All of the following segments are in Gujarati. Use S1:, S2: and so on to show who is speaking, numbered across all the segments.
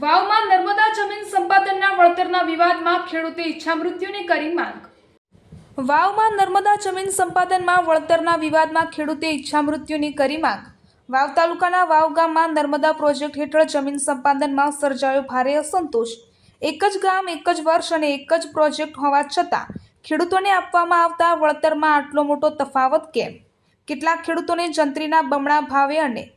S1: વાવમાં નર્મદા જમીન સંપાદનના વળતરના વિવાદમાં ખેડૂતે ઈચ્છામૃત્યુની કરી માંગ। વાવમાં નર્મદા જમીન સંપાદનમાં વળતરના વિવાદમાં ખેડૂતે ઈચ્છામૃત્યુની કરી માંગ। વાવ તાલુકાના વાવ ગામમાં નર્મદા પ્રોજેક્ટ હેઠળ જમીન સંપાદનમાં સર્જાયો ભારે અસંતોષ। એક જ ગામ, એક જ વર્ષ અને એક જ પ્રોજેક્ટ હોવા છતાં ખેડૂતોને આપવામાં આવતા વળતરમાં આટલો મોટો તફાવત કેમ? કેટલાક ખેડૂતોને જંત્રીના બમણા ભાવે અને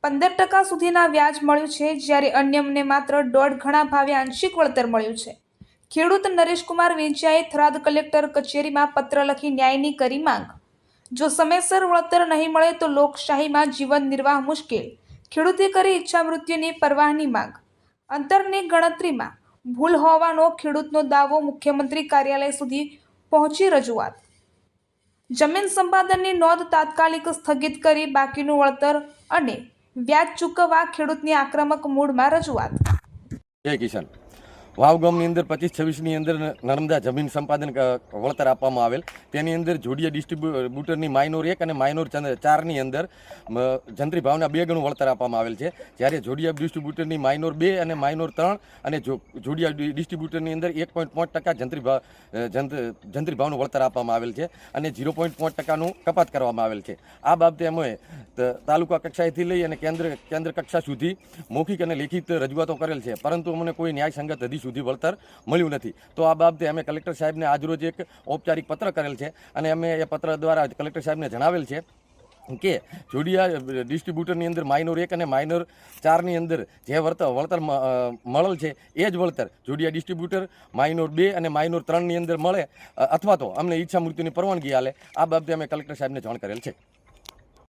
S1: 15% સુધીના વ્યાજ મળ્યું છે, જ્યારે અન્યને માત્ર 1.5 ગણા ભાવે આંશિક વળતર મળ્યું છે। ખેડૂત નરેશકુમાર વેંચિયાએ થરાદ કલેક્ટર કચેરીમાં પત્ર લખી ન્યાયની કરી માંગ। જો સમયસર વળતર નહીં મળે તો લોકશાહીમાં જીવન નિર્વાહ મુશ્કેલ। ખેડૂતે કરી ઈચ્છામૃત્યુની પરવાહની માંગ। અંતરની ગણતરીમાં ભૂલ હોવાનો ખેડૂતનો દાવો। મુખ્યમંત્રી કાર્યાલય સુધી પહોંચી રજૂઆત। જમીન સંપાદનની નોંધ તાત્કાલિક સ્થગિત કરી બાકીનું વળતર અને વ્યાજ ચૂકવવા ખેડૂતની આક્રમક મૂડમાં રજૂઆત।
S2: જય કિસાન। વાવ ગામની અંદર 25-26ની અંદર નર્મદા જમીન સંપાદન વળતર આપવામાં આવેલ। તેની અંદર જોડિયા ડિસ્ટ્રીબ્યુટરની માઇનોર 1 અને માઇનોર 4ની અંદર જંત્રી ભાવના 2 ગણું વળતર આપવામાં આવેલ છે, જ્યારે જોડિયા ડિસ્ટ્રીબ્યુટરની માઇનોર 2 અને માઇનોર 3 અને જોડિયા ડિસ્ટ્રીબ્યુટરની અંદર 1.5% જંત્રી ભાવનું વળતર આપવામાં આવેલ છે અને 0.5%નું કપાત કરવામાં આવેલ છે। આ બાબતે અમે તાલુકા કક્ષાએથી લઈ અને કેન્દ્ર કક્ષા સુધી મૌખિક અને લેખિત રજૂઆતો કરેલ છે, પરંતુ અમને કોઈ ન્યાયસંગત હજી સુધી વળતર મળ્યું નથી। તો આ બાબતે અમે કલેક્ટર સાહેબને આજરોજ એક ઔપચારિક પત્ર કરેલ છે અને અમે એ પત્ર દ્વારા કલેક્ટર સાહેબને જણાવેલ છે કે જોડિયા ડિસ્ટ્રીબ્યુટરની અંદર માઇનોર 1 અને માઇનોર 4ની અંદર જે વળતર મળેલ છે એ જ વળતર જોડિયા ડિસ્ટ્રીબ્યુટર માઇનોર 2 અને માઇનોર 3ની અંદર મળે, અથવા તો અમને ઈચ્છા મૃત્યુની પરવાનગી આલે। આ બાબતે અમે કલેક્ટર સાહેબને જાણ કરેલ છે।